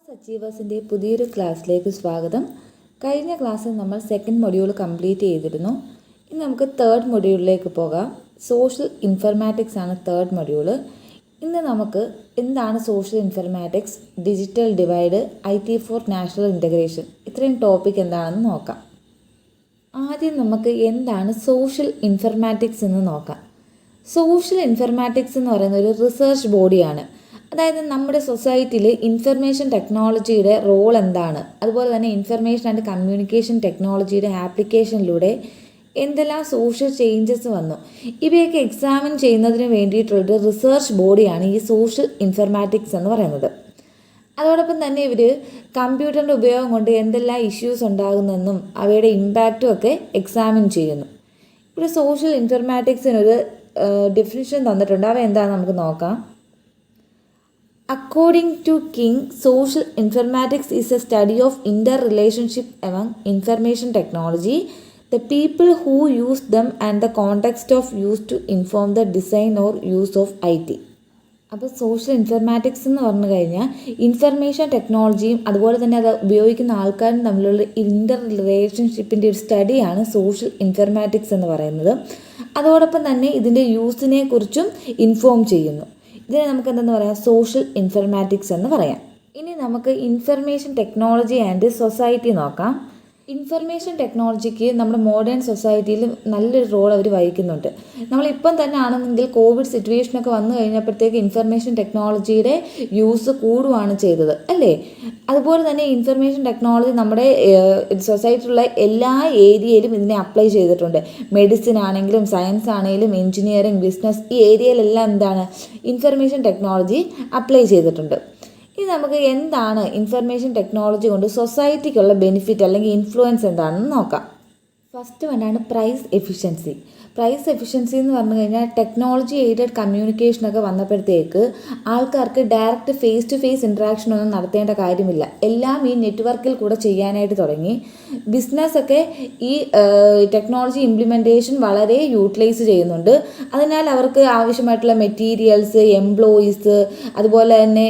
Fast അച്ചീവേഴ്സിൻ്റെ പുതിയൊരു ക്ലാസ്സിലേക്ക് സ്വാഗതം. കഴിഞ്ഞ ക്ലാസ്സിൽ നമ്മൾ സെക്കൻഡ് മൊഡ്യൂൾ കംപ്ലീറ്റ് ചെയ്തിരുന്നു. ഇനി നമുക്ക് തേർഡ് മൊഡ്യൂളിലേക്ക് പോകാം. സോഷ്യൽ ഇൻഫർമാറ്റിക്സ് ആണ് തേർഡ് മൊഡ്യൂൾ. ഇന്ന് നമുക്ക് എന്താണ് social informatics, digital divide, IT for national integration, ഇത്രയും ടോപ്പിക് എന്താണെന്ന് നോക്കാം. ആദ്യം നമുക്ക് എന്താണ് സോഷ്യൽ ഇൻഫർമാറ്റിക്സ് എന്ന് നോക്കാം. സോഷ്യൽ ഇൻഫർമാറ്റിക്സ് എന്ന് പറയുന്ന ഒരു റിസർച്ച് ബോഡിയാണ്. അതായത് നമ്മുടെ സൊസൈറ്റിയിൽ ഇൻഫർമേഷൻ ടെക്നോളജിയുടെ റോൾ എന്താണ്, അതുപോലെ തന്നെ ഇൻഫർമേഷൻ ആൻഡ് കമ്മ്യൂണിക്കേഷൻ ടെക്നോളജിയുടെ ആപ്ലിക്കേഷനിലൂടെ എന്തെല്ലാം സോഷ്യൽ ചേഞ്ചസ് വന്നു, ഇവയൊക്കെ എക്സാമിൻ ചെയ്യുന്നതിന് വേണ്ടിയിട്ടുള്ളൊരു റിസർച്ച് ബോഡിയാണ് ഈ സോഷ്യൽ ഇൻഫർമാറ്റിക്സ് എന്ന് പറയുന്നത്. അതോടൊപ്പം തന്നെ ഇവർ കമ്പ്യൂട്ടറിൻ്റെ ഉപയോഗം കൊണ്ട് എന്തെല്ലാം ഇഷ്യൂസ് ഉണ്ടാകുന്നെന്നും അവയുടെ ഇമ്പാക്റ്റും ഒക്കെ എക്സാമിൻ ചെയ്യുന്നു. ഇവിടെ സോഷ്യൽ ഇൻഫർമാറ്റിക്സിനൊരു ഡെഫിനിഷൻ തന്നിട്ടുണ്ട്. അവ എന്താണെന്ന് നമുക്ക് നോക്കാം. According to King, social informatics is a study of interrelationship among information technology, the people who use them and the context of use to inform the design or use of IT. അപ്പോൾ social informatics എന്ന് പറഞ്ഞു കഴിഞ്ഞാൽ information ടെക്നോളജിയും അതുപോലെ തന്നെ അത് ഉപയോഗിക്കുന്ന ആൾക്കാരും തമ്മിലുള്ള ഇൻ്റർ റിലേഷൻഷിപ്പിൻ്റെ ഒരു സ്റ്റഡിയാണ് സോഷ്യൽ ഇൻഫർമാറ്റിക്സ് എന്ന് പറയുന്നത്. അതോടൊപ്പം തന്നെ ഇതിൻ്റെ യൂസിനെ കുറിച്ചും ഇൻഫോം ചെയ്യുന്നു. ഇതിനെ നമുക്ക് എന്തെന്ന് പറയാം, സോഷ്യൽ ഇൻഫർമാറ്റിക്സ് എന്ന് പറയാം. ഇനി നമുക്ക് ഇൻഫർമേഷൻ ടെക്നോളജി ആൻഡ് സൊസൈറ്റി നോക്കാം. ഇൻഫർമേഷൻ ടെക്നോളജിക്ക് നമ്മുടെ മോഡേൺ സൊസൈറ്റിയിൽ നല്ലൊരു റോൾ അവർ വഹിക്കുന്നുണ്ട്. നമ്മളിപ്പം തന്നെ ആണെന്നെങ്കിൽ കോവിഡ് സിറ്റുവേഷനൊക്കെ വന്നു കഴിഞ്ഞപ്പോഴത്തേക്ക് ഇൻഫർമേഷൻ ടെക്നോളജിയുടെ യൂസ് കൂടുകയാണ് ചെയ്തത്, അല്ലേ? അതുപോലെ തന്നെ ഇൻഫർമേഷൻ ടെക്നോളജി നമ്മുടെ സൊസൈറ്റിയിലുള്ള എല്ലാ ഏരിയയിലും ഇതിനെ അപ്ലൈ ചെയ്തിട്ടുണ്ട്. മെഡിസിൻ ആണെങ്കിലും സയൻസ് ആണെങ്കിലും എഞ്ചിനീയറിംഗ്, ബിസിനസ്, ഈ ഏരിയയിലെല്ലാം എന്താണ് ഇൻഫർമേഷൻ ടെക്നോളജി അപ്ലൈ ചെയ്തിട്ടുണ്ട്. ഇനി നമുക്ക് എന്താണ് ഇൻഫർമേഷൻ ടെക്നോളജി കൊണ്ട് സൊസൈറ്റിക്കുള്ള ബെനിഫിറ്റ് അല്ലെങ്കിൽ ഇൻഫ്ലുവൻസ് എന്താണെന്ന് നോക്കാം. ഫസ്റ്റ് വണ്ണാണ് പ്രൈസ് എഫിഷ്യൻസി. പ്രൈസ് എഫിഷ്യൻസി എന്ന് പറഞ്ഞു കഴിഞ്ഞാൽ ടെക്നോളജി എയ്ഡഡ് കമ്മ്യൂണിക്കേഷനൊക്കെ വന്നപ്പോഴത്തേക്ക് ആൾക്കാർക്ക് ഡയറക്റ്റ് ഫേസ് ടു ഫേസ് ഇൻട്രാക്ഷനൊന്നും നടത്തേണ്ട കാര്യമില്ല. എല്ലാം ഈ നെറ്റ്വർക്കിൽ കൂടെ ചെയ്യാനായിട്ട് തുടങ്ങി. ബിസിനസ്സൊക്കെ ഈ ടെക്നോളജി ഇംപ്ലിമെൻറ്റേഷൻ വളരെ യൂട്ടിലൈസ് ചെയ്യുന്നുണ്ട്. അതിനാൽ അവർക്ക് ആവശ്യമായിട്ടുള്ള മെറ്റീരിയൽസ്, എംപ്ലോയീസ്, അതുപോലെ തന്നെ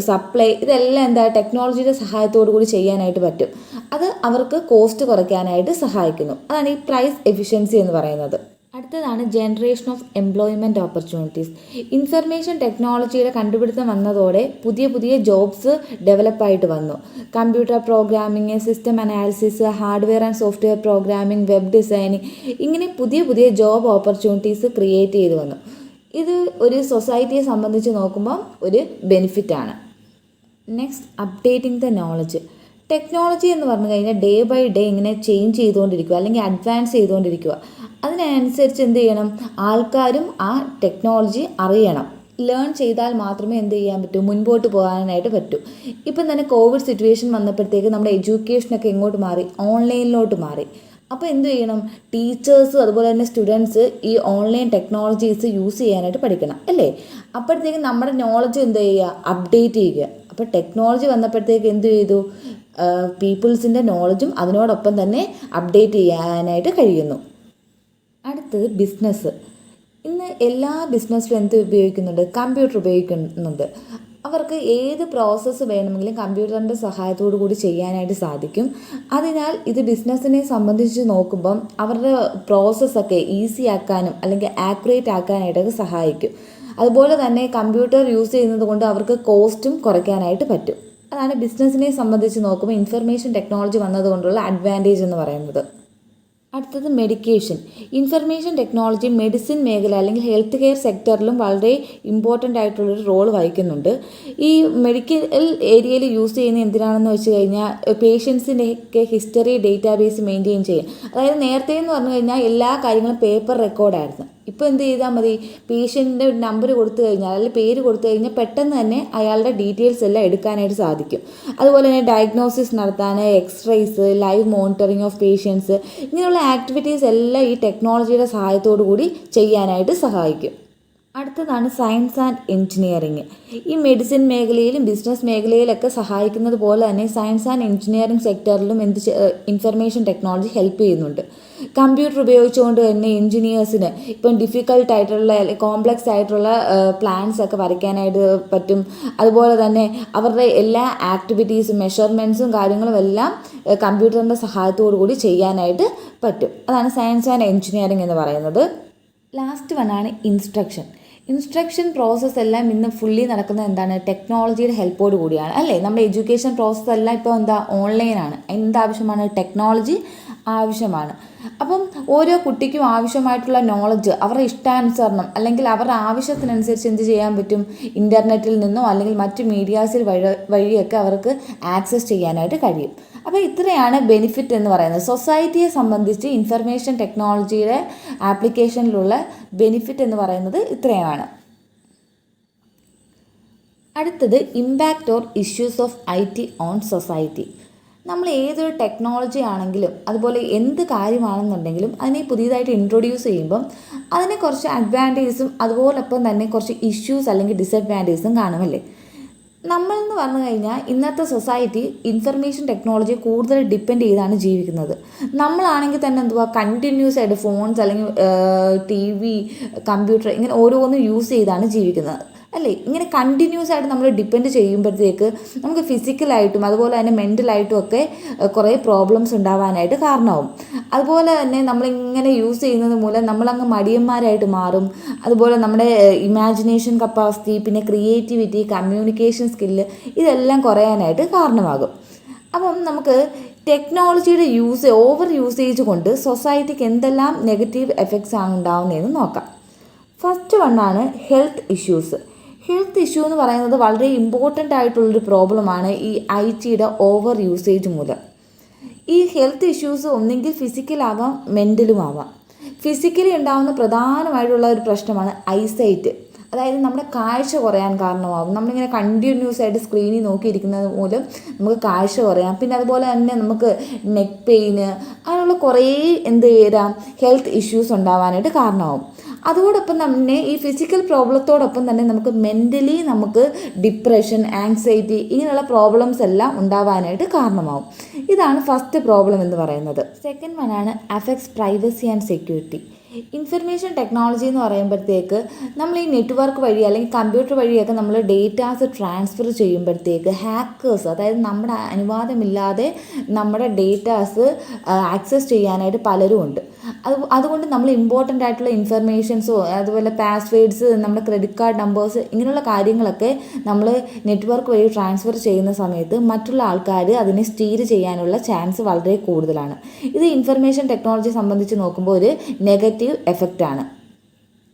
സപ്ലൈ, ഇതെല്ലാം എന്താ ടെക്നോളജിയുടെ സഹായത്തോടു കൂടി ചെയ്യാനായിട്ട് പറ്റും. അത് അവർക്ക് കോസ്റ്റ് കുറയ്ക്കാനായിട്ട് സഹായിക്കുന്നു. അതാണ് ഈ പ്രൈസ് എഫിഷ്യൻസി എന്ന് പറയുന്നത്. അടുത്തതാണ് generation of employment opportunities. Information ടെക്നോളജിയുടെ കണ്ടുപിടുത്തം വന്നതോടെ പുതിയ പുതിയ ജോബ്സ് ഡെവലപ്പായിട്ട് വന്നു. Computer programming, system analysis, hardware and software programming, web designing, ഇങ്ങനെ പുതിയ പുതിയ ജോബ് ഓപ്പർച്യൂണിറ്റീസ് ക്രിയേറ്റ് ചെയ്ത് വന്നു. ഇത് ഒരു സൊസൈറ്റിയെ സംബന്ധിച്ച് നോക്കുമ്പോൾ ഒരു ബെനിഫിറ്റാണ്. Next, updating the knowledge. Technology എന്ന് പറഞ്ഞു കഴിഞ്ഞാൽ ഡേ ബൈ ഡേ ഇങ്ങനെ ചേഞ്ച് ചെയ്തുകൊണ്ടിരിക്കുക അല്ലെങ്കിൽ അഡ്വാൻസ് ചെയ്തുകൊണ്ടിരിക്കുക. അതിനനുസരിച്ച് എന്ത് ചെയ്യണം, ആൾക്കാരും ആ ടെക്നോളജി അറിയണം. ലേൺ ചെയ്താൽ മാത്രമേ എന്ത് ചെയ്യാൻ പറ്റൂ, മുൻപോട്ട് പോകാനായിട്ട് പറ്റൂ. ഇപ്പം തന്നെ കോവിഡ് സിറ്റുവേഷൻ വന്നപ്പോഴത്തേക്ക് നമ്മുടെ എഡ്യൂക്കേഷനൊക്കെ എങ്ങോട്ട് മാറി, ഓൺലൈനിലോട്ട് മാറി. അപ്പോൾ എന്ത് ചെയ്യണം, ടീച്ചേഴ്സ് അതുപോലെ തന്നെ സ്റ്റുഡൻസ് ഈ ഓൺലൈൻ ടെക്നോളജീസ് യൂസ് ചെയ്യാനായിട്ട് പഠിക്കണം, അല്ലേ? അപ്പോഴത്തേക്ക് നമ്മുടെ നോളജ് എന്ത് ചെയ്യുക, അപ്ഡേറ്റ് ചെയ്യുക. അപ്പോൾ ടെക്നോളജി വന്നപ്പോഴത്തേക്ക് എന്ത് ചെയ്തു, പീപ്പിൾസിൻ്റെ നോളജും അതിനോടൊപ്പം തന്നെ അപ്ഡേറ്റ് ചെയ്യാനായിട്ട് കഴിയുന്നു. അടുത്തത് ബിസിനസ്. ഇന്ന് എല്ലാ ബിസിനസ്സിലും എന്ത് ഉപയോഗിക്കുന്നുണ്ട്, കമ്പ്യൂട്ടർ ഉപയോഗിക്കുന്നുണ്ട്. അവർക്ക് ഏത് പ്രോസസ്സ് വേണമെങ്കിലും കമ്പ്യൂട്ടറിൻ്റെ സഹായത്തോടു കൂടി ചെയ്യാനായിട്ട് സാധിക്കും. അതിനാൽ ഇത് ബിസിനസ്സിനെ സംബന്ധിച്ച് നോക്കുമ്പം അവരുടെ പ്രോസസ്സൊക്കെ ഈസി ആക്കാനും അല്ലെങ്കിൽ ആക്യുറേറ്റ് ആക്കാനായിട്ടൊക്കെ സഹായിക്കും. അതുപോലെ തന്നെ കമ്പ്യൂട്ടർ യൂസ് ചെയ്യുന്നത് കൊണ്ട് അവർക്ക് കോസ്റ്റും കുറയ്ക്കാനായിട്ട് പറ്റും. അതാണ് ബിസിനസ്സിനെ സംബന്ധിച്ച് നോക്കുമ്പോൾ ഇൻഫർമേഷൻ ടെക്നോളജി വന്നതുകൊണ്ടുള്ള അഡ്വാൻറ്റേജ് എന്ന് പറയുന്നത്. അടുത്തത് മെഡിക്കേഷൻ. ഇൻഫർമേഷൻ ടെക്നോളജി മെഡിസിൻ മേഖല അല്ലെങ്കിൽ ഹെൽത്ത് കെയർ സെക്ടറിലും വളരെ ഇമ്പോർട്ടൻ്റ് ആയിട്ടുള്ളൊരു റോൾ വഹിക്കുന്നുണ്ട്. ഈ മെഡിക്കൽ ഏരിയയിൽ യൂസ് ചെയ്യുന്ന എന്തിനാണെന്ന് വെച്ച് കഴിഞ്ഞാൽ പേഷ്യൻസിൻ്റെയൊക്കെ ഹിസ്റ്ററി ഡേറ്റാബേസ് മെയിൻറ്റെയിൻ ചെയ്യും. അതായത് നേരത്തെ എന്ന് പറഞ്ഞു കഴിഞ്ഞാൽ എല്ലാ കാര്യങ്ങളും പേപ്പർ റെക്കോർഡായിരുന്നു. ഇപ്പോൾ എന്ത് ചെയ്താൽ മതി, പേഷ്യൻറ്റിൻ്റെ ഒരു നമ്പർ കൊടുത്തു കഴിഞ്ഞാൽ അല്ലെങ്കിൽ പേര് കൊടുത്തു കഴിഞ്ഞാൽ പെട്ടെന്ന് തന്നെ അയാളുടെ ഡീറ്റെയിൽസ് എല്ലാം എടുക്കാനായിട്ട് സാധിക്കും. അതുപോലെ തന്നെ ഡയഗ്നോസിസ് നടത്താൻ, X rays, live monitoring of patients, ഇങ്ങനെയുള്ള ആക്ടിവിറ്റീസ് എല്ലാം ഈ ടെക്നോളജിയുടെ സഹായത്തോടു കൂടി ചെയ്യാനായിട്ട് സഹായിക്കും. അടുത്തതാണ് സയൻസ് ആൻഡ് എഞ്ചിനീയറിങ്. ഈ മെഡിസിൻ മേഖലയിലും ബിസിനസ് മേഖലയിലൊക്കെ സഹായിക്കുന്നത് പോലെ തന്നെ സയൻസ് ആൻഡ് എഞ്ചിനീയറിംഗ് സെക്ടറിലും ഇൻഫർമേഷൻ ടെക്നോളജി ഹെൽപ്പ് ചെയ്യുന്നുണ്ട്. കമ്പ്യൂട്ടർ ഉപയോഗിച്ചുകൊണ്ട് തന്നെ എൻജിനീയേഴ്സിന് ഇപ്പം ഡിഫിക്കൽട്ടായിട്ടുള്ള കോംപ്ലക്സ് ആയിട്ടുള്ള പ്ലാൻസ് ഒക്കെ വരയ്ക്കാനായിട്ട് പറ്റും. അതുപോലെ തന്നെ അവരുടെ എല്ലാ ആക്ടിവിറ്റീസും മെഷർമെൻറ്റ്സും കാര്യങ്ങളും എല്ലാം കമ്പ്യൂട്ടറിൻ്റെ സഹായത്തോടു കൂടി ചെയ്യാനായിട്ട് പറ്റും. അതാണ് സയൻസ് ആൻഡ് എൻജിനീയറിംഗ് എന്ന് പറയുന്നത്. ലാസ്റ്റ് വണ്ണാണ് ഇൻസ്ട്രക്ഷൻ പ്രോസസ്സ് എല്ലാം ഇന്ന് ഫുള്ളി നടക്കുന്നത് എന്താണ്, ടെക്നോളജിയുടെ ഹെൽപ്പോട് കൂടിയാണ് അല്ലേ. നമ്മുടെ എഡ്യൂക്കേഷൻ പ്രോസസ്സ് എല്ലാം ഇപ്പോൾ ഓൺലൈനാണ്. എന്താവശ്യമാണ്, ടെക്നോളജി ആവശ്യമാണ്. അപ്പം ഓരോ കുട്ടിക്കും ആവശ്യമായിട്ടുള്ള നോളജ് അവരുടെ ഇഷ്ടാനുസരണം അല്ലെങ്കിൽ അവരുടെ ആവശ്യത്തിനനുസരിച്ച് എന്ത് ചെയ്യാൻ പറ്റും, ഇൻ്റർനെറ്റിൽ നിന്നോ അല്ലെങ്കിൽ മറ്റ് മീഡിയാസിൽ വഴിയൊക്കെ അവർക്ക് ആക്സസ് ചെയ്യാനായിട്ട് കഴിയും. അപ്പോൾ ഇത്രയാണ് ബെനിഫിറ്റ് എന്ന് പറയുന്നത്. സൊസൈറ്റിയെ സംബന്ധിച്ച് ഇൻഫർമേഷൻ ടെക്നോളജിയുടെ ആപ്ലിക്കേഷനിലുള്ള ബെനിഫിറ്റ് എന്ന് പറയുന്നത് ഇത്രയാണ്. അടുത്തത് impact or issues of IT on society. നമ്മൾ ഏതൊരു ടെക്നോളജി ആണെങ്കിലും അതുപോലെ എന്ത് കാര്യമാണെന്നുണ്ടെങ്കിലും അതിനെ പുതിയതായിട്ട് ഇൻട്രൊഡ്യൂസ് ചെയ്യുമ്പം അതിനെ കുറച്ച് അഡ്വാൻറ്റേജസും അതുപോലൊപ്പം തന്നെ കുറച്ച് ഇഷ്യൂസ് അല്ലെങ്കിൽ ഡിസഡ്വാൻറ്റേജസും കാണുമല്ലേ. നമ്മളെന്ന് പറഞ്ഞു കഴിഞ്ഞാൽ ഇന്നത്തെ സൊസൈറ്റി ഇൻഫർമേഷൻ ടെക്നോളജിയെ കൂടുതൽ ഡിപ്പെൻഡ് ചെയ്താണ് ജീവിക്കുന്നത്. നമ്മളാണെങ്കിൽ തന്നെ കണ്ടിന്യൂസ് ആയിട്ട് ഫോൺസ് അല്ലെങ്കിൽ TV, കമ്പ്യൂട്ടർ ഇങ്ങനെ ഓരോന്നും യൂസ് ചെയ്താണ് ജീവിക്കുന്നത് അല്ലേ. ഇങ്ങനെ കണ്ടിന്യൂസ് ആയിട്ട് നമ്മൾ ഡിപ്പെൻഡ് ചെയ്യുമ്പോഴത്തേക്ക് നമുക്ക് ഫിസിക്കലായിട്ടും അതുപോലെ തന്നെ മെൻ്റലായിട്ടും ഒക്കെ കുറേ പ്രോബ്ലംസ് ഉണ്ടാവാനായിട്ട് കാരണമാവും. അതുപോലെ തന്നെ നമ്മളിങ്ങനെ യൂസ് ചെയ്യുന്നത് മൂലം നമ്മളങ്ങ് മടിയന്മാരായിട്ട് മാറും. അതുപോലെ നമ്മുടെ ഇമാജിനേഷൻ കപ്പാസിറ്റി, പിന്നെ ക്രിയേറ്റിവിറ്റി, കമ്മ്യൂണിക്കേഷൻ സ്കില്ല് ഇതെല്ലാം കുറയാനായിട്ട് കാരണമാകും. അപ്പം നമുക്ക് ടെക്നോളജിയുടെ ഓവർ യൂസേജ് കൊണ്ട് സൊസൈറ്റിക്ക് എന്തെല്ലാം നെഗറ്റീവ് എഫക്ട്സ് ആണ് ഉണ്ടാകുന്നതെന്ന് നോക്കാം. ഫസ്റ്റ് വണ്ണാണ് ഹെൽത്ത് ഇഷ്യൂസ്. ഹെൽത്ത് ഇഷ്യൂ എന്ന് പറയുന്നത് വളരെ ഇമ്പോർട്ടൻ്റ് ആയിട്ടുള്ളൊരു പ്രോബ്ലമാണ് ഈ IT ഓവർ യൂസേജ് മൂലം. ഈ ഹെൽത്ത് ഇഷ്യൂസ് ഒന്നെങ്കിൽ ഫിസിക്കലാവാം മെൻ്റലുമാവാം. ഫിസിക്കലി ഉണ്ടാകുന്ന പ്രധാനമായിട്ടുള്ള ഒരു പ്രശ്നമാണ് ഐസൈറ്റ്, അതായത് നമ്മുടെ കാഴ്ച കുറയാൻ കാരണമാകും. നമ്മളിങ്ങനെ കണ്ടിന്യൂസ് ആയിട്ട് സ്ക്രീനിൽ നോക്കിയിരിക്കുന്നത് മൂലം നമുക്ക് കാഴ്ച കുറയാം. പിന്നെ അതുപോലെ തന്നെ നമുക്ക് നെക്ക് പെയിന് അങ്ങനെയുള്ള കുറേ ഹെൽത്ത് ഇഷ്യൂസ് ഉണ്ടാവാനായിട്ട് കാരണമാകും. അതോടൊപ്പം തന്നെ ഈ ഫിസിക്കൽ പ്രോബ്ലത്തോടൊപ്പം തന്നെ നമുക്ക് മെൻ്റലി നമുക്ക് ഡിപ്രഷൻ, ആങ്സൈറ്റി ഇങ്ങനെയുള്ള പ്രോബ്ലംസ് എല്ലാം ഉണ്ടാവാനായിട്ട് കാരണമാകും. ഇതാണ് ഫസ്റ്റ് പ്രോബ്ലം എന്ന് പറയുന്നത്. സെക്കൻഡ് വണ്ണാണ് affects privacy and security. Information technology എന്ന് പറയുമ്പോഴത്തേക്ക് നമ്മൾ ഈ നെറ്റ്വർക്ക് വഴി അല്ലെങ്കിൽ കമ്പ്യൂട്ടർ വഴിയൊക്കെ നമ്മൾ ഡേറ്റാസ് ട്രാൻസ്ഫർ ചെയ്യുമ്പോഴത്തേക്ക് ഹാക്കേഴ്സ്, അതായത് നമ്മുടെ അനുവാദമില്ലാതെ നമ്മുടെ ഡേറ്റാസ് ആക്സസ് ചെയ്യാനായിട്ട് പലരും ഉണ്ട്. അതുകൊണ്ട് നമ്മൾ ഇമ്പോർട്ടൻ്റ് ആയിട്ടുള്ള ഇൻഫർമേഷൻസോ അതുപോലെ പാസ്വേഡ്സ്, നമ്മുടെ ക്രെഡിറ്റ് കാർഡ് നമ്പേഴ്സ് ഇങ്ങനെയുള്ള കാര്യങ്ങളൊക്കെ നമ്മൾ നെറ്റ്വർക്ക് വഴി ട്രാൻസ്ഫർ ചെയ്യുന്ന സമയത്ത് മറ്റുള്ള ആൾക്കാർ അതിനെ സ്റ്റീൽ ചെയ്യാനുള്ള ചാൻസ് വളരെ കൂടുതലാണ്. ഇത് ഇൻഫർമേഷൻ ടെക്നോളജി സംബന്ധിച്ച് നോക്കുമ്പോൾ ഒരു നെഗറ്റീവ് എഫക്റ്റാണ്.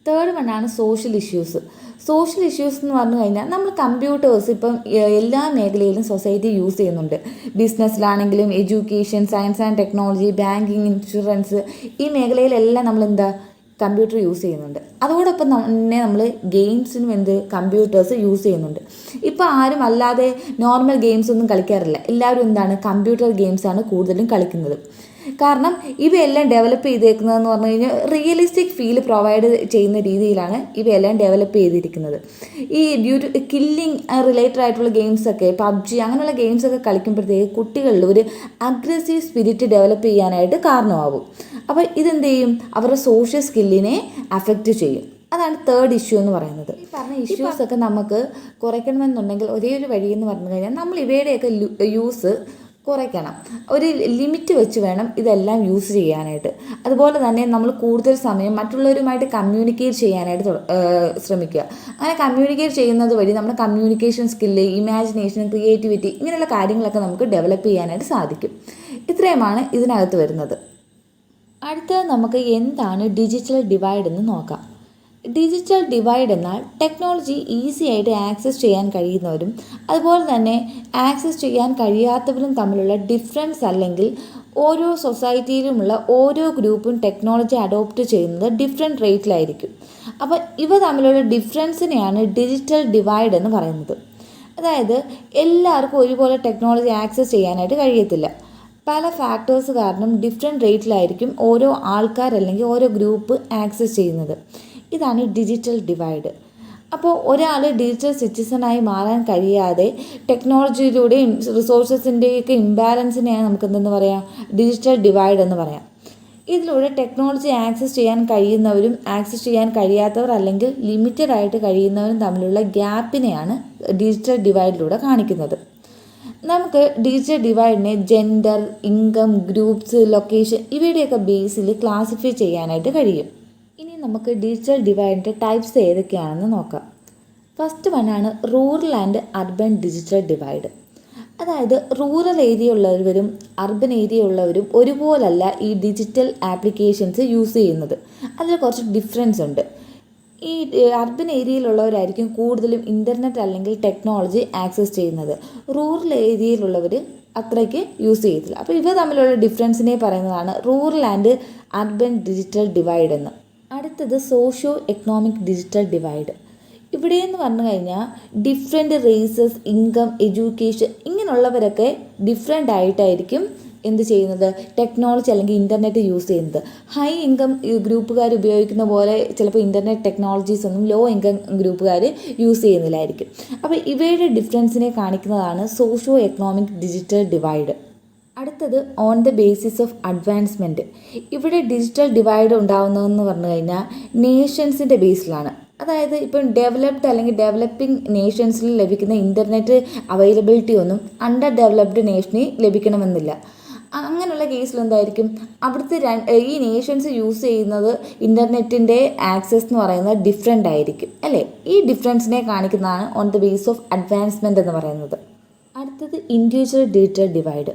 തേർഡ് വണ്ണാണ് സോഷ്യൽ ഇഷ്യൂസ്. സോഷ്യൽ ഇഷ്യൂസ് എന്ന് പറഞ്ഞു കഴിഞ്ഞാൽ നമ്മൾ കമ്പ്യൂട്ടേഴ്സ് ഇപ്പം എല്ലാ മേഖലയിലും സൊസൈറ്റി യൂസ് ചെയ്യുന്നുണ്ട്. ബിസിനസ്സിലാണെങ്കിലും education, science and technology, banking, insurance ഈ മേഖലയിലെല്ലാം നമ്മൾ കമ്പ്യൂട്ടർ യൂസ് ചെയ്യുന്നുണ്ട്. അതോടൊപ്പം തന്നെ നമ്മൾ ഗെയിംസിനും കമ്പ്യൂട്ടേഴ്സ് യൂസ് ചെയ്യുന്നുണ്ട്. ഇപ്പോൾ ആരും അല്ലാതെ നോർമൽ ഗെയിംസ് ഒന്നും കളിക്കാറില്ല. എല്ലാവരും കമ്പ്യൂട്ടർ ഗെയിംസാണ് കൂടുതലും കളിക്കുന്നത്. കാരണം ഇവയെല്ലാം ഡെവലപ്പ് ചെയ്തേക്കുന്നതെന്ന് പറഞ്ഞു കഴിഞ്ഞാൽ റിയലിസ്റ്റിക് ഫീൽ പ്രൊവൈഡ് ചെയ്യുന്ന രീതിയിലാണ് ഇവയെല്ലാം ഡെവലപ്പ് ചെയ്തിരിക്കുന്നത്. ഈ കില്ലിങ് റിലേറ്റഡ് ആയിട്ടുള്ള ഗെയിംസൊക്കെ, PUBG അങ്ങനെയുള്ള ഗെയിംസൊക്കെ കളിക്കുമ്പോഴത്തേക്ക് കുട്ടികളിൽ ഒരു അഗ്രസീവ് സ്പിരിറ്റ് ഡെവലപ്പ് ചെയ്യാനായിട്ട് കാരണമാകും. അപ്പോൾ ഇതെന്ത് ചെയ്യും, അവരുടെ സോഷ്യൽ സ്കില്ലിനെ അഫക്റ്റ് ചെയ്യും. അതാണ് തേർഡ് ഇഷ്യൂ എന്ന് പറയുന്നത്. ഈ പറഞ്ഞ ഇഷ്യൂസൊക്കെ നമുക്ക് കുറയ്ക്കണമെന്നുണ്ടെങ്കിൽ ഒരേ ഒരു വഴി എന്ന് പറഞ്ഞു കഴിഞ്ഞാൽ നമ്മൾ ഇവയുടെയൊക്കെ യൂസ് കുറയ്ക്കണം. ഒരു ലിമിറ്റ് വെച്ച് വേണം ഇതെല്ലാം യൂസ് ചെയ്യാനായിട്ട്. അതുപോലെ തന്നെ നമ്മൾ കൂടുതൽ സമയം മറ്റുള്ളവരുമായിട്ട് കമ്മ്യൂണിക്കേറ്റ് ചെയ്യാനായിട്ട് ശ്രമിക്കുക. അങ്ങനെ കമ്മ്യൂണിക്കേറ്റ് ചെയ്യുന്നത് വഴി നമ്മുടെ കമ്മ്യൂണിക്കേഷൻ സ്കില്ല്, ഇമാജിനേഷൻ, ക്രിയേറ്റിവിറ്റി ഇങ്ങനെയുള്ള കാര്യങ്ങളൊക്കെ നമുക്ക് ഡെവലപ്പ് ചെയ്യാനായിട്ട് സാധിക്കും. ഇത്രയുമാണ് ഇതിനകത്ത് വരുന്നത്. അടുത്തത് നമുക്ക് എന്താണ് ഡിജിറ്റൽ ഡിവൈഡ് എന്ന് നോക്കാം. ഡിജിറ്റൽ ഡിവൈഡ് എന്നാൽ ടെക്നോളജി ഈസി ആയിട്ട് ആക്സസ് ചെയ്യാൻ കഴിയുന്നവരും അതുപോലെ തന്നെ ആക്സസ് ചെയ്യാൻ കഴിയാത്തവരും തമ്മിലുള്ള ഡിഫറൻസ്, അല്ലെങ്കിൽ ഓരോ സൊസൈറ്റിയിലുമുള്ള ഓരോ ഗ്രൂപ്പും ടെക്നോളജി അഡോപ്റ്റ് ചെയ്യുന്നത് ഡിഫറെൻറ്റ് റേറ്റിലായിരിക്കും. അപ്പോൾ ഇവ തമ്മിലുള്ള ഡിഫറൻസിനെയാണ് ഡിജിറ്റൽ ഡിവൈഡ് എന്ന് പറയുന്നത്. അതായത് എല്ലാവർക്കും ഒരുപോലെ ടെക്നോളജി ആക്സസ് ചെയ്യാനായിട്ട് കഴിയത്തില്ല. പല ഫാക്ടേഴ്സ് കാരണം ഡിഫറെൻറ്റ് റേറ്റിലായിരിക്കും ഓരോ ആൾക്കാർ അല്ലെങ്കിൽ ഓരോ ഗ്രൂപ്പ് ആക്സസ് ചെയ്യുന്നത്. ഇതാണ് ഡിജിറ്റൽ ഡിവൈഡ്. അപ്പോൾ ഒരാൾ ഡിജിറ്റൽ സിറ്റിസണായി മാറാൻ കഴിയാതെ ടെക്നോളജിയിലൂടെയും റിസോഴ്സസിൻ്റെയൊക്കെ ഇംബാലൻസിനെയാണ് നമുക്ക് എന്തെന്ന് പറയാം, ഡിജിറ്റൽ ഡിവൈഡ് എന്ന് പറയാം. ഇതിലൂടെ ടെക്നോളജി ആക്സസ് ചെയ്യാൻ കഴിയുന്നവരും ആക്സസ് ചെയ്യാൻ കഴിയാത്തവർ അല്ലെങ്കിൽ ലിമിറ്റഡ് ആയിട്ട് കഴിയുന്നവരും തമ്മിലുള്ള ഗ്യാപ്പിനെയാണ് ഡിജിറ്റൽ ഡിവൈഡിലൂടെ കാണിക്കുന്നത്. നമുക്ക് ഡിജിറ്റൽ ഡിവൈഡിനെ ജെൻഡർ, ഇൻകം, ഗ്രൂപ്പ്സ്, ലൊക്കേഷൻ ഇവയുടെയൊക്കെ ബേസിൽ ക്ലാസിഫൈ ചെയ്യാനായിട്ട് കഴിയും. ഇനി നമുക്ക് ഡിജിറ്റൽ ഡിവൈഡിൻ്റെ ടൈപ്സ് ഏതൊക്കെയാണെന്ന് നോക്കാം. ഫസ്റ്റ് വണ്ണാണ് rural and urban digital divide. അതായത് റൂറൽ ഏരിയ ഉള്ളവരും അർബൻ ഏരിയ ഉള്ളവരും ഒരുപോലല്ല ഈ ഡിജിറ്റൽ ആപ്ലിക്കേഷൻസ് യൂസ് ചെയ്യുന്നത്. അതിൽ കുറച്ച് ഡിഫറൻസ് ഉണ്ട്. ഈ അർബൻ ഏരിയയിലുള്ളവരായിരിക്കും കൂടുതലും ഇൻ്റർനെറ്റ് അല്ലെങ്കിൽ ടെക്നോളജി ആക്സസ് ചെയ്യുന്നത്. റൂറൽ ഏരിയയിലുള്ളവർ അത്രയ്ക്ക് യൂസ് ചെയ്യത്തില്ല. അപ്പോൾ ഇവ തമ്മിലുള്ള ഡിഫറൻസിനെ പറയുന്നതാണ് rural and urban digital divide എന്ന്. അടുത്തത് സോഷ്യോ എക്കണോമിക് ഡിജിറ്റൽ ഡിവൈഡ്. ഇവിടെയെന്ന് പറഞ്ഞു കഴിഞ്ഞാൽ ഡിഫറെൻറ്റ് റേസസ്, ഇൻകം, എഡ്യൂക്കേഷൻ ഇങ്ങനെയുള്ളവരൊക്കെ ഡിഫറെൻ്റ് ആയിട്ടായിരിക്കും എന്ത് ചെയ്യുന്നത്, ടെക്നോളജി അല്ലെങ്കിൽ ഇൻ്റർനെറ്റ് യൂസ് ചെയ്യുന്നത്. ഹൈ ഇൻകം ഗ്രൂപ്പുകാർ ഉപയോഗിക്കുന്ന പോലെ ചിലപ്പോൾ ഇൻ്റർനെറ്റ് ടെക്നോളജീസ് ഒന്നും ലോ ഇൻകം ഗ്രൂപ്പുകാർ യൂസ് ചെയ്യുന്നില്ലായിരിക്കും. അപ്പോൾ ഇവയുടെ ഡിഫറൻസിനെ കാണിക്കുന്നതാണ് സോഷ്യോ എക്കണോമിക് ഡിജിറ്റൽ ഡിവൈഡ്. അടുത്തത് on the basis of advancement. ഇവിടെ ഡിജിറ്റൽ ഡിവൈഡ് ഉണ്ടാകുന്നതെന്ന് പറഞ്ഞു കഴിഞ്ഞാൽ നേഷൻസിൻ്റെ ബേസിലാണ്. അതായത് ഇപ്പം ഡെവലപ്ഡ് അല്ലെങ്കിൽ ഡെവലപ്പിംഗ് നേഷൻസിൽ ലഭിക്കുന്ന ഇൻ്റർനെറ്റ് അവൈലബിലിറ്റി ഒന്നും അണ്ടർ ഡെവലപ്ഡ് നേഷന് ലഭിക്കണമെന്നില്ല. അങ്ങനെയുള്ള കേസിൽ എന്തായിരിക്കും, അവിടുത്തെ ഈ നേഷൻസ് യൂസ് ചെയ്യുന്നത് ഇൻ്റർനെറ്റിൻ്റെ ആക്സസ് എന്ന് പറയുന്നത് ഡിഫറെൻ്റ് ആയിരിക്കും അല്ലേ. ഈ ഡിഫറൻസിനെ കാണിക്കുന്നതാണ് on the base of advancement എന്ന് പറയുന്നത്. അടുത്തത് individual digital divide.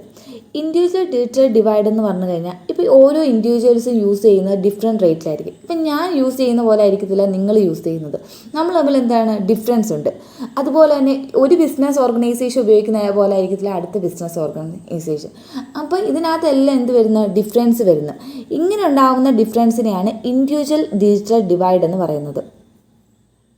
Individual digital divide എന്ന് പറഞ്ഞു കഴിഞ്ഞാൽ ഇപ്പോൾ ഓരോ ഇൻഡിവിജ്വൽസും യൂസ് ചെയ്യുന്നത് ഡിഫറെൻറ്റ് റേറ്റിലായിരിക്കും. ഇപ്പം ഞാൻ യൂസ് ചെയ്യുന്ന പോലെ ആയിരിക്കത്തില്ല നിങ്ങൾ യൂസ് ചെയ്യുന്നത്. നമ്മൾ തമ്മിൽ എന്താണ് ഡിഫറൻസ് ഉണ്ട്. അതുപോലെ തന്നെ ഒരു ബിസിനസ് ഓർഗനൈസേഷൻ ഉപയോഗിക്കുന്ന പോലെ ആയിരിക്കത്തില്ല അടുത്ത ബിസിനസ് ഓർഗനൈസേഷൻ. അപ്പോൾ ഇതിനകത്തെല്ലാം എന്ത് വരുന്ന ഡിഫറൻസ് വരുന്നത്. ഇങ്ങനെ ഉണ്ടാകുന്ന ഡിഫറൻസിനെയാണ് ഇൻഡിവിജ്വൽ ഡിജിറ്റൽ ഡിവൈഡ് എന്ന് പറയുന്നത്.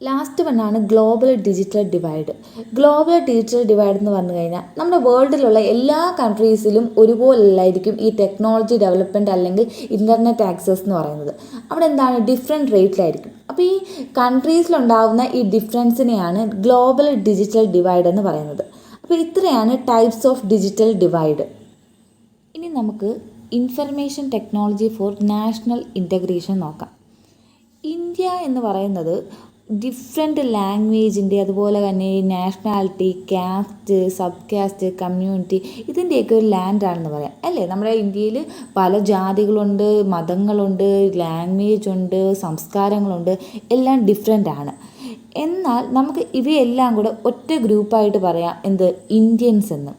ലാസ്റ്റ് വണ്ണാണ് global digital divide. Global digital divide എന്ന് പറഞ്ഞു കഴിഞ്ഞാൽ നമ്മുടെ വേൾഡിലുള്ള എല്ലാ കൺട്രീസിലും ഒരുപോലല്ലായിരിക്കും ഈ ടെക്നോളജി ഡെവലപ്മെൻറ്റ് അല്ലെങ്കിൽ ഇൻ്റർനെറ്റ് ആക്സസ് എന്ന് പറയുന്നത്. അവിടെ എന്താണ് ഡിഫറെൻറ്റ് റേറ്റിലായിരിക്കും. അപ്പോൾ ഈ കൺട്രീസിലുണ്ടാകുന്ന ഈ ഡിഫറൻസിനെയാണ് ഗ്ലോബൽ ഡിജിറ്റൽ ഡിവൈഡ് എന്ന് പറയുന്നത്. അപ്പോൾ ഇത്രയാണ് ടൈപ്സ് ഓഫ് ഡിജിറ്റൽ ഡിവൈഡ്. ഇനി നമുക്ക് information technology for national integration നോക്കാം. ഇന്ത്യ എന്ന് പറയുന്നത് ഡിഫറെൻറ്റ് ലാംഗ്വേജിൻ്റെ അതുപോലെ തന്നെ nationality, caste, sub caste, community ഇതിൻ്റെയൊക്കെ ഒരു ലാൻഡാണെന്ന് പറയാം അല്ലേ. നമ്മുടെ ഇന്ത്യയിൽ പല ജാതികളുണ്ട്, മതങ്ങളുണ്ട്, ലാംഗ്വേജ് ഉണ്ട്, സംസ്കാരങ്ങളുണ്ട്, എല്ലാം ഡിഫറെൻ്റ് ആണ്. എന്നാൽ നമുക്ക് ഇവയെല്ലാം കൂടെ ഒറ്റ ഗ്രൂപ്പായിട്ട് പറയാം, എന്ത്, ഇന്ത്യൻസ് എന്ന്.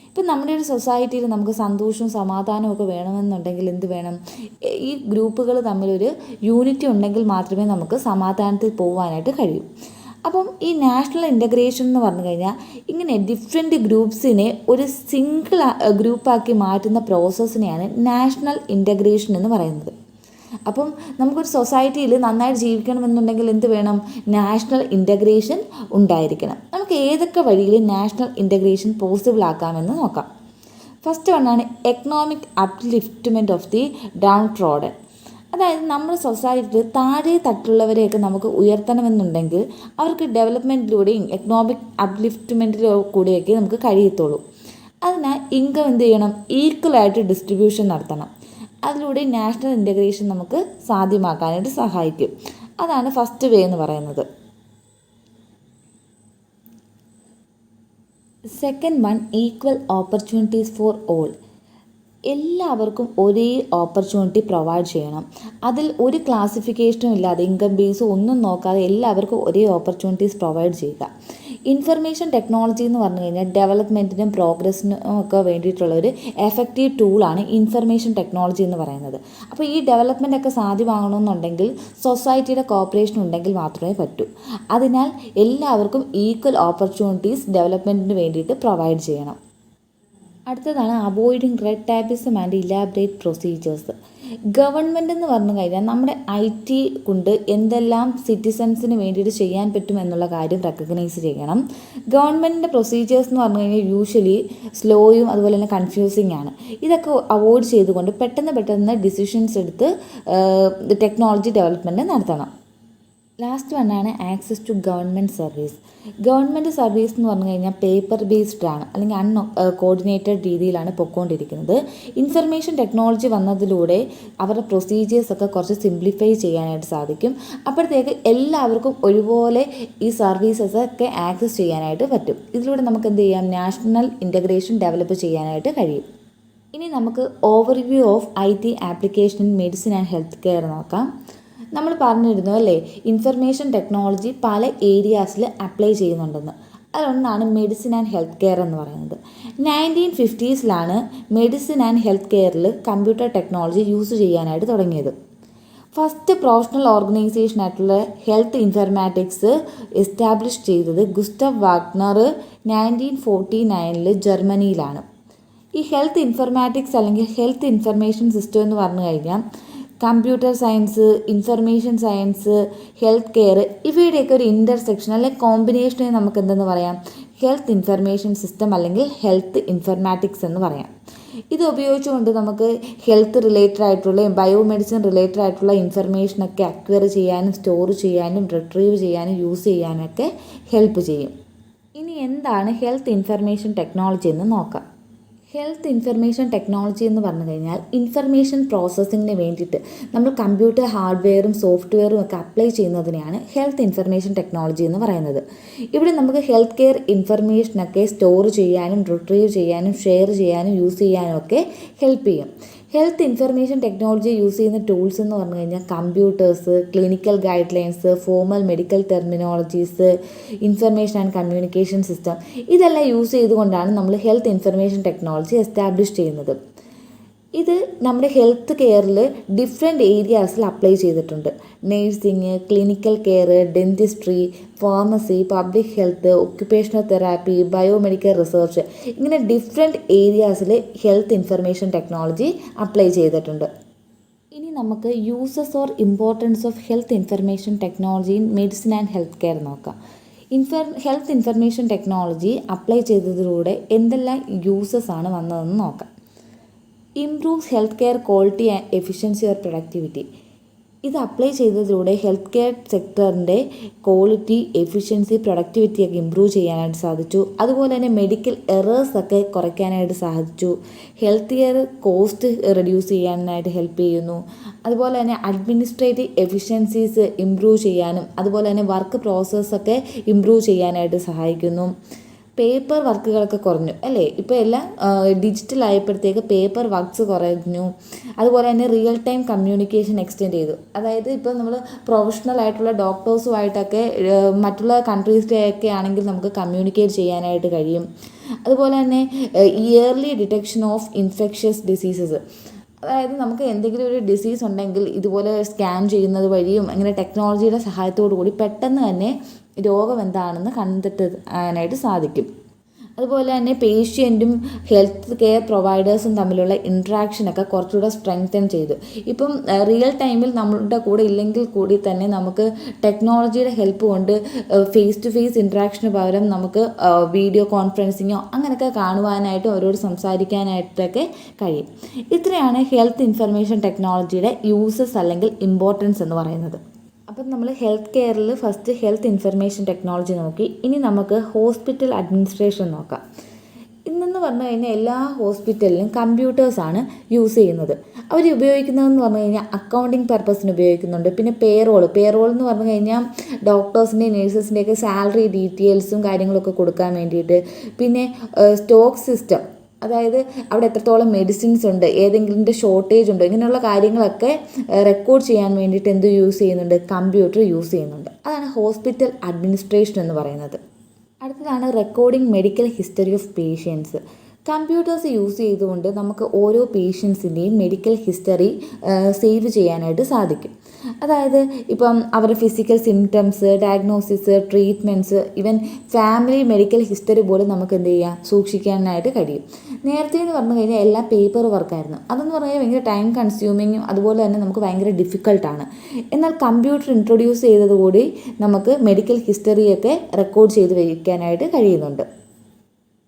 ഇപ്പം നമ്മുടെ ഒരു സൊസൈറ്റിയിൽ നമുക്ക് സന്തോഷവും സമാധാനവും ഒക്കെ വേണമെന്നുണ്ടെങ്കിൽ എന്ത് വേണം, ഈ ഗ്രൂപ്പുകൾ തമ്മിലൊരു യൂണിറ്റി ഉണ്ടെങ്കിൽ മാത്രമേ നമുക്ക് സമാധാനത്തിൽ പോകാനായിട്ട് കഴിയൂ. അപ്പം ഈ നാഷണൽ ഇൻ്റഗ്രേഷൻ എന്ന് പറഞ്ഞു കഴിഞ്ഞാൽ ഇങ്ങനെ ഡിഫറെൻറ്റ് ഗ്രൂപ്പ്സിനെ ഒരു സിംഗിൾ ഗ്രൂപ്പാക്കി മാറ്റുന്ന പ്രോസസ്സിനെയാണ് നാഷണൽ ഇൻ്റഗ്രേഷൻ എന്ന് പറയുന്നത്. അപ്പം നമുക്കൊരു സൊസൈറ്റിയിൽ നന്നായിട്ട് ജീവിക്കണമെന്നുണ്ടെങ്കിൽ എന്ത് വേണം, നാഷണൽ ഇൻ്റഗ്രേഷൻ ഉണ്ടായിരിക്കണം. നമുക്ക് ഏതൊക്കെ വഴിയിൽ നാഷണൽ ഇൻ്റഗ്രേഷൻ പോസിബിൾ ആക്കാമെന്ന് നോക്കാം. ഫസ്റ്റ് വണ്ണാണ് economic upliftment of the downtrodden. അതായത് നമ്മുടെ സൊസൈറ്റിയിൽ താഴെ തട്ടുള്ളവരെയൊക്കെ നമുക്ക് ഉയർത്തണമെന്നുണ്ടെങ്കിൽ അവർക്ക് ഡെവലപ്മെൻറ്റിലൂടെയും എക്കണോമിക് അപ്ലിഫ്റ്റ്മെൻറ്റിലോ കൂടെയൊക്കെ നമുക്ക് കഴിയത്തുള്ളൂ. അതിനാൽ ഇൻകം എന്ത് ചെയ്യണം, ഈക്വലായിട്ട് ഡിസ്ട്രിബ്യൂഷൻ നടത്തണം. അതിലൂടെ നാഷണൽ ഇൻ്റഗ്രേഷൻ നമുക്ക് സാധ്യമാക്കാനായിട്ട് സഹായിക്കും. അതാണ് ഫസ്റ്റ് വേ എന്ന് പറയുന്നത്. Second one, equal opportunities for all. എല്ലാവർക്കും ഒരേ ഓപ്പർച്യൂണിറ്റി പ്രൊവൈഡ് ചെയ്യണം. അതിൽ ഒരു ക്ലാസിഫിക്കേഷനും ഇല്ലാതെ, ഇൻകം ബേസും ഒന്നും നോക്കാതെ എല്ലാവർക്കും ഒരേ ഓപ്പർച്യൂണിറ്റീസ് പ്രൊവൈഡ് ചെയ്യുക. ഇൻഫർമേഷൻ ടെക്നോളജി എന്ന് പറഞ്ഞു കഴിഞ്ഞാൽ ഡെവലപ്മെൻറ്റിനും പ്രോഗ്രസ്സിനും ഒക്കെ വേണ്ടിയിട്ടുള്ളൊരു എഫക്റ്റീവ് ടൂളാണ് ഇൻഫർമേഷൻ ടെക്നോളജി എന്ന് പറയുന്നത്. അപ്പോൾ ഈ ഡെവലപ്മെൻ്റ് ഒക്കെ സാധ്യമാകണമെന്നുണ്ടെങ്കിൽ സൊസൈറ്റിയുടെ കോപ്പറേഷൻ ഉണ്ടെങ്കിൽ മാത്രമേ പറ്റൂ. അതിനാൽ എല്ലാവർക്കും ഈക്വൽ ഓപ്പർച്യൂണിറ്റീസ് ഡെവലപ്മെൻറ്റിന് വേണ്ടിയിട്ട് പ്രൊവൈഡ് ചെയ്യണം. അടുത്തതാണ് avoiding red tapism and elaborate procedures. Government എന്ന് പറഞ്ഞു കഴിഞ്ഞാൽ നമ്മുടെ IT കൊണ്ട് എന്തെല്ലാം സിറ്റിസൺസിന് വേണ്ടിയിട്ട് ചെയ്യാൻ പറ്റും എന്നുള്ള കാര്യം റെക്കഗ്നൈസ് ചെയ്യണം. ഗവൺമെൻറ്റിൻ്റെ പ്രൊസീജിയേഴ്സ് എന്ന് പറഞ്ഞു കഴിഞ്ഞാൽ യൂഷ്വലി സ്ലോയും അതുപോലെ തന്നെ കൺഫ്യൂസിങ് ആണ്. ഇതൊക്കെ അവോയ്ഡ് ചെയ്തുകൊണ്ട് പെട്ടെന്ന് ഡിസിഷൻസ് എടുത്ത് ടെക്നോളജി ഡെവലപ്മെൻറ്റ് നടത്തണം. ലാസ്റ്റ് വണ്ണാണ് access to government service. Government service എന്ന് പറഞ്ഞു കഴിഞ്ഞാൽ പേപ്പർ ബേസ്ഡ് ആണ്, അല്ലെങ്കിൽ കോർഡിനേറ്റഡ് രീതിയിലാണ് പൊയ്ക്കൊണ്ടിരിക്കുന്നത്. ഇൻഫർമേഷൻ ടെക്നോളജി വന്നതിലൂടെ അവരുടെ പ്രൊസീജിയേഴ്സൊക്കെ കുറച്ച് സിംപ്ലിഫൈ ചെയ്യാനായിട്ട് സാധിക്കും. അപ്പോഴത്തേക്ക് എല്ലാവർക്കും ഒരുപോലെ ഈ സർവീസസ് ഒക്കെ ആക്സസ് ചെയ്യാനായിട്ട് പറ്റും. ഇതിലൂടെ നമുക്ക് എന്ത് ചെയ്യാം, നാഷണൽ ഇൻ്റഗ്രേഷൻ ഡെവലപ്പ് ചെയ്യാനായിട്ട് കഴിയും. ഇനി നമുക്ക് overview of IT application in medicine and health care നോക്കാം. നമ്മൾ പറഞ്ഞിരുന്നു അല്ലേ, ഇൻഫർമേഷൻ ടെക്നോളജി പല ഏരിയാസിൽ അപ്ലൈ ചെയ്യുന്നുണ്ടെന്ന്. അതിലൊന്നാണ് മെഡിസിൻ ആൻഡ് ഹെൽത്ത് കെയർ എന്ന് പറയുന്നത്. 1950s മെഡിസിൻ ആൻഡ് ഹെൽത്ത് കെയറിൽ കമ്പ്യൂട്ടർ ടെക്നോളജി യൂസ് ചെയ്യാനായിട്ട് തുടങ്ങിയത്. ഫസ്റ്റ് പ്രൊഫഷണൽ ഓർഗനൈസേഷൻ ആയിട്ടുള്ള ഹെൽത്ത് ഇൻഫർമാറ്റിക്സ് എസ്റ്റാബ്ലിഷ് ചെയ്തത് ഗുസ്റ്റവ് വാഗ്നർ 1949 ജർമ്മനിയിലാണ്. ഈ ഹെൽത്ത് ഇൻഫർമാറ്റിക്സ് അല്ലെങ്കിൽ ഹെൽത്ത് ഇൻഫർമേഷൻ സിസ്റ്റം എന്ന് പറഞ്ഞു കഴിഞ്ഞാൽ computer science, information science, health care ഇവയുടെയൊക്കെ ഒരു ഇൻ്റർസെക്ഷൻ അല്ലെങ്കിൽ കോമ്പിനേഷനെ നമുക്ക് എന്തെന്ന് പറയാം, ഹെൽത്ത് ഇൻഫർമേഷൻ സിസ്റ്റം അല്ലെങ്കിൽ ഹെൽത്ത് ഇൻഫർമാറ്റിക്സ് എന്ന് പറയാം. ഇത് ഉപയോഗിച്ചുകൊണ്ട് നമുക്ക് ഹെൽത്ത് റിലേറ്റഡ് ആയിട്ടുള്ള ബയോമെഡിസിൻ റിലേറ്റഡ് ആയിട്ടുള്ള ഇൻഫർമേഷനൊക്കെ അക്വയർ ചെയ്യാനും സ്റ്റോർ ചെയ്യാനും റിട്രീവ് ചെയ്യാനും യൂസ് ചെയ്യാനൊക്കെ ഹെൽപ്പ് ചെയ്യും. ഇനി എന്താണ് ഹെൽത്ത് ഇൻഫർമേഷൻ ടെക്നോളജി എന്ന് നോക്കാം. ഹെൽത്ത് ഇൻഫർമേഷൻ ടെക്നോളജി എന്ന് പറഞ്ഞു കഴിഞ്ഞാൽ ഇൻഫർമേഷൻ പ്രോസസ്സിങ്ങിന് വേണ്ടിയിട്ട് നമ്മൾ കമ്പ്യൂട്ടർ ഹാർഡ്വെയറും സോഫ്റ്റ്വെയറും ഒക്കെ അപ്ലൈ ചെയ്യുന്നതിനെയാണ് ഹെൽത്ത് ഇൻഫർമേഷൻ ടെക്നോളജി എന്ന് പറയുന്നത്. ഇവിടെ നമുക്ക് ഹെൽത്ത് കെയർ ഇൻഫർമേഷനൊക്കെ സ്റ്റോർ ചെയ്യാനും റിട്രീവ് ചെയ്യാനും ഷെയർ ചെയ്യാനും യൂസ് ചെയ്യാനും ഒക്കെ ഹെൽപ്പ് ചെയ്യും. ഹെൽത്ത് ഇൻഫർമേഷൻ ടെക്നോളജി യൂസ് ചെയ്യുന്ന ടൂൾസ് എന്ന് പറഞ്ഞു കഴിഞ്ഞാൽ computers, clinical guide lines, formal medical terminologies, information and communication system, ഇതെല്ലാം യൂസ് ചെയ്തുകൊണ്ടാണ് നമ്മൾ ഹെൽത്ത് ഇൻഫർമേഷൻ ടെക്നോളജി എസ്റ്റാബ്ലിഷ് ചെയ്യുന്നത്. ഇത് നമ്മുടെ ഹെൽത്ത് കെയറിൽ ഡിഫറെൻറ്റ് ഏരിയാസിൽ അപ്ലൈ ചെയ്തിട്ടുണ്ട്. Nursing, clinical care, dentistry, pharmacy, public health, occupational therapy, biomedical research, ഇങ്ങനെ ഡിഫറെൻറ്റ് ഏരിയാസിൽ ഹെൽത്ത് ഇൻഫർമേഷൻ ടെക്നോളജി അപ്ലൈ ചെയ്തിട്ടുണ്ട്. ഇനി നമുക്ക് uses or importance of health information technology in medicine and health care നോക്കാം. Health information technology apply ചെയ്തതിലൂടെ എന്തെല്ലാം uses ആണ് വന്നതെന്ന് നോക്കാം. Improves health care quality and efficiency or productivity. ഇത് അപ്ലൈ ചെയ്തതിലൂടെ ഹെൽത്ത് കെയർ സെക്ടറിൻ്റെ ക്വാളിറ്റി, എഫിഷ്യൻസി, പ്രൊഡക്ടിവിറ്റിയൊക്കെ ഇമ്പ്രൂവ് ചെയ്യാനായിട്ട് സാധിച്ചു. അതുപോലെ തന്നെ മെഡിക്കൽ എറേഴ്സൊക്കെ കുറയ്ക്കാനായിട്ട് സാധിച്ചു. ഹെൽത്ത് കെയർ കോസ്റ്റ് റെഡ്യൂസ് ചെയ്യാനായിട്ട് ഹെൽപ്പ് ചെയ്യുന്നു. അതുപോലെ തന്നെ അഡ്മിനിസ്ട്രേറ്റീവ് എഫിഷ്യൻസീസ് ഇമ്പ്രൂവ് ചെയ്യാനും അതുപോലെ തന്നെ വർക്ക് പ്രോസസ്സൊക്കെ ഇമ്പ്രൂവ് ചെയ്യാനായിട്ട് സഹായിക്കുന്നു. പേപ്പർ വർക്കുകളൊക്കെ കുറഞ്ഞു അല്ലേ, ഇപ്പോൾ എല്ലാം ഡിജിറ്റൽ ആയപ്പോഴത്തേക്ക് പേപ്പർ വർക്ക്സ് കുറഞ്ഞു. അതുപോലെ തന്നെ റിയൽ ടൈം കമ്മ്യൂണിക്കേഷൻ എക്സ്റ്റെൻഡ് ചെയ്തു. അതായത് ഇപ്പോൾ നമ്മൾ പ്രൊഫഷണൽ ആയിട്ടുള്ള ഡോക്ടേഴ്സുമായിട്ടൊക്കെ മറ്റുള്ള കൺട്രീസിലൊക്കെ ആണെങ്കിൽ നമുക്ക് കമ്മ്യൂണിക്കേറ്റ് ചെയ്യാനായിട്ട് കഴിയും. അതുപോലെ തന്നെ yearly detection of infectious diseases, അതായത് നമുക്ക് എന്തെങ്കിലും ഒരു ഡിസീസ് ഉണ്ടെങ്കിൽ ഇതുപോലെ സ്കാൻ ചെയ്യുന്നത് വഴിയും അങ്ങനെ ടെക്നോളജിയുടെ സഹായത്തോടു കൂടി പെട്ടെന്ന് തന്നെ രോഗം എന്താണെന്ന് കണ്ടെത്താനായിട്ട് സാധിക്കും. അതുപോലെ തന്നെ പേഷ്യൻറ്റും ഹെൽത്ത് കെയർ പ്രൊവൈഡേഴ്സും തമ്മിലുള്ള ഇൻട്രാക്ഷനൊക്കെ കുറച്ചുകൂടെ സ്ട്രെങ്തൻ ചെയ്തു. ഇപ്പം റിയൽ ടൈമിൽ നമ്മളുടെ കൂടെ ഇല്ലെങ്കിൽ കൂടി തന്നെ നമുക്ക് ടെക്നോളജിയുടെ ഹെൽപ്പ് കൊണ്ട് ഫേസ് ടു ഫേസ് ഇൻട്രാക്ഷന് പകരം നമുക്ക് വീഡിയോ കോൺഫറൻസിങ്ങോ അങ്ങനെയൊക്കെ കാണുവാനായിട്ടും അവരോട് സംസാരിക്കാനായിട്ടൊക്കെ കഴിയും. ഇത്രയാണ് ഹെൽത്ത് ഇൻഫർമേഷൻ ടെക്നോളജിയുടെ യൂസസ് അല്ലെങ്കിൽ ഇമ്പോർട്ടൻസ് എന്ന് പറയുന്നത്. അപ്പം നമ്മൾ ഹെൽത്ത് കെയറിൽ ഫസ്റ്റ് ഹെൽത്ത് ഇൻഫർമേഷൻ ടെക്നോളജി നോക്കി. ഇനി നമുക്ക് ഹോസ്പിറ്റൽ അഡ്മിനിസ്ട്രേഷൻ നോക്കാം. ഇന്നെന്ന് പറഞ്ഞു കഴിഞ്ഞാൽ എല്ലാ ഹോസ്പിറ്റലിലും കമ്പ്യൂട്ടേഴ്സാണ് യൂസ് ചെയ്യുന്നത്. അവർ ഉപയോഗിക്കുന്നതെന്ന് പറഞ്ഞു കഴിഞ്ഞാൽ അക്കൗണ്ടിങ് പർപ്പസിന് ഉപയോഗിക്കുന്നുണ്ട്. പിന്നെ പേറോൾ എന്ന് പറഞ്ഞു കഴിഞ്ഞാൽ ഡോക്ടേഴ്സിൻ്റെയും നേഴ്സസിൻ്റെയൊക്കെ സാലറി ഡീറ്റെയിൽസും കാര്യങ്ങളൊക്കെ കൊടുക്കാൻ വേണ്ടിയിട്ട്. പിന്നെ സ്റ്റോക്ക് സിസ്റ്റം, അതായത് അവിടെ എത്രത്തോളം മെഡിസിൻസ് ഉണ്ട്, ഏതെങ്കിലും ഷോർട്ടേജ് ഉണ്ടോ, ഇങ്ങനെയുള്ള കാര്യങ്ങളൊക്കെ റെക്കോർഡ് ചെയ്യാൻ വേണ്ടിയിട്ട് എന്ത് യൂസ് ചെയ്യുന്നുണ്ട്, കമ്പ്യൂട്ടർ യൂസ് ചെയ്യുന്നുണ്ട്. അതാണ് ഹോസ്പിറ്റൽ അഡ്മിനിസ്ട്രേഷൻ എന്ന് പറയുന്നത്. അടുത്തതാണ് recording medical history of patients. Computers use ചെയ്തുകൊണ്ട് നമുക്ക് ഓരോ പേഷ്യൻസിൻ്റെയും മെഡിക്കൽ ഹിസ്റ്ററി സേവ് ചെയ്യാനായിട്ട് സാധിക്കും. അതായത് ഇപ്പം അവരുടെ physical symptoms, diagnosis, treatments, even family medical history പോലും നമുക്ക് എന്ത് ചെയ്യാം, സൂക്ഷിക്കാനായിട്ട് കഴിയും. നേരത്തെ എന്ന് പറഞ്ഞു കഴിഞ്ഞാൽ എല്ലാം പേപ്പർ വർക്കായിരുന്നു. അതെന്ന് പറഞ്ഞാൽ ഭയങ്കര ടൈം കൺസ്യൂമിങ്ങും അതുപോലെ തന്നെ നമുക്ക് ഭയങ്കര ഡിഫിക്കൾട്ടാണ്. എന്നാൽ കമ്പ്യൂട്ടർ ഇൻട്രൊഡ്യൂസ് ചെയ്തതുകൂടി നമുക്ക് മെഡിക്കൽ ഹിസ്റ്ററിയൊക്കെ റെക്കോർഡ് ചെയ്ത് വയ്ക്കാനായിട്ട് കഴിയുന്നുണ്ട്.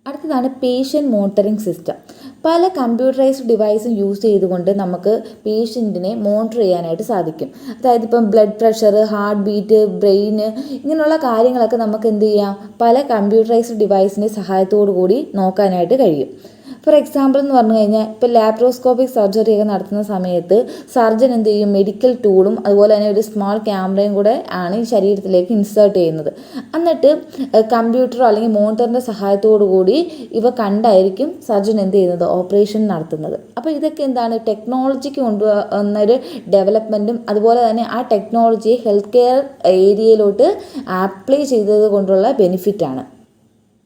അടുത്തതാണ് പേഷ്യൻ്റ് മോണിറ്ററിംഗ് സിസ്റ്റം. പല കമ്പ്യൂട്ടറൈസ്ഡ് ഡിവൈസും യൂസ് ചെയ്തുകൊണ്ട് നമുക്ക് പേഷ്യൻറ്റിനെ മോണിറ്റർ ചെയ്യാനായിട്ട് സാധിക്കും. അതായത് ഇപ്പം ബ്ലഡ് പ്രഷർ, ഹാർട്ട് ബീറ്റ്, ബ്രെയിന്, ഇങ്ങനെയുള്ള കാര്യങ്ങളൊക്കെ നമുക്ക് എന്ത് ചെയ്യാം, പല കമ്പ്യൂട്ടറൈസ്ഡ് ഡിവൈസിൻ്റെ സഹായത്തോടു കൂടി നോക്കാനായിട്ട് കഴിയും. ഫോർ എക്സാമ്പിൾ എന്ന് പറഞ്ഞു കഴിഞ്ഞാൽ ഇപ്പോൾ ലാപ്രോസ്കോപ്പിക് സർജറി ഒക്കെ നടത്തുന്ന സമയത്ത് സർജൻ എന്ത് ചെയ്യും, മെഡിക്കൽ ടൂളും അതുപോലെ തന്നെ ഒരു സ്മോൾ ക്യാമറയും കൂടെ ആണ് ഈ ശരീരത്തിലേക്ക് ഇൻസേർട്ട് ചെയ്യുന്നത്. എന്നിട്ട് കമ്പ്യൂട്ടറോ അല്ലെങ്കിൽ മോണിറ്ററിൻ്റെ സഹായത്തോടു കൂടി ഇവ കണ്ടായിരിക്കും സർജൻ എന്ത് ചെയ്യുന്നത്, ഓപ്പറേഷൻ നടത്തുന്നത്. അപ്പോൾ ഇതൊക്കെ എന്താണ്, ടെക്നോളജിക്ക് കൊണ്ടുവന്നൊരു ഡെവലപ്മെൻറ്റും അതുപോലെ തന്നെ ആ ടെക്നോളജിയെ ഹെൽത്ത് കെയർ ഏരിയയിലോട്ട് അപ്ലൈ ചെയ്തത് കൊണ്ടുള്ള ബെനിഫിറ്റാണ്.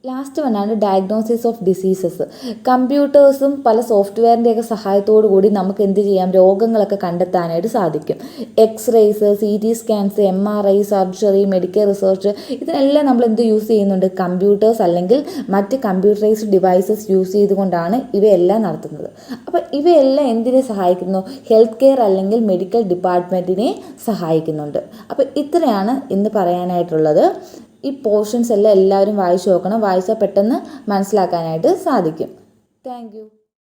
ലാസ്റ്റ് വണ്ണാണ് ഡയഗ്നോസിസ് ഓഫ് ഡിസീസസ്. കമ്പ്യൂട്ടേഴ്സും പല സോഫ്റ്റ്വെയറിൻ്റെയൊക്കെ സഹായത്തോടു കൂടി നമുക്ക് എന്ത് ചെയ്യാം, രോഗങ്ങളൊക്കെ കണ്ടെത്താനായിട്ട് സാധിക്കും. X-rays, CT scans, MRI, surgery, medical research, ഇതിനെല്ലാം നമ്മൾ എന്ത് യൂസ് ചെയ്യുന്നുണ്ട്, കമ്പ്യൂട്ടേഴ്സ് അല്ലെങ്കിൽ മറ്റ് കമ്പ്യൂട്ടറൈസ്ഡ് ഡിവൈസസ് യൂസ് ചെയ്തുകൊണ്ടാണ് ഇവയെല്ലാം നടത്തുന്നത്. അപ്പോൾ ഇവയെല്ലാം എന്തിനെ സഹായിക്കുന്നു, ഹെൽത്ത് കെയർ അല്ലെങ്കിൽ മെഡിക്കൽ ഡിപ്പാർട്ട്മെൻറ്റിനെ സഹായിക്കുന്നുണ്ട്. അപ്പോൾ ഇത്രയാണ് ഇന്ന് പറയാനായിട്ടുള്ളത്. ഈ പോർഷൻസ് എല്ലാം എല്ലാവരും വായിച്ചു നോക്കണം. വായിച്ചാൽ പെട്ടെന്ന് മനസ്സിലാക്കാനായിട്ട് സാധിക്കും. Thank you.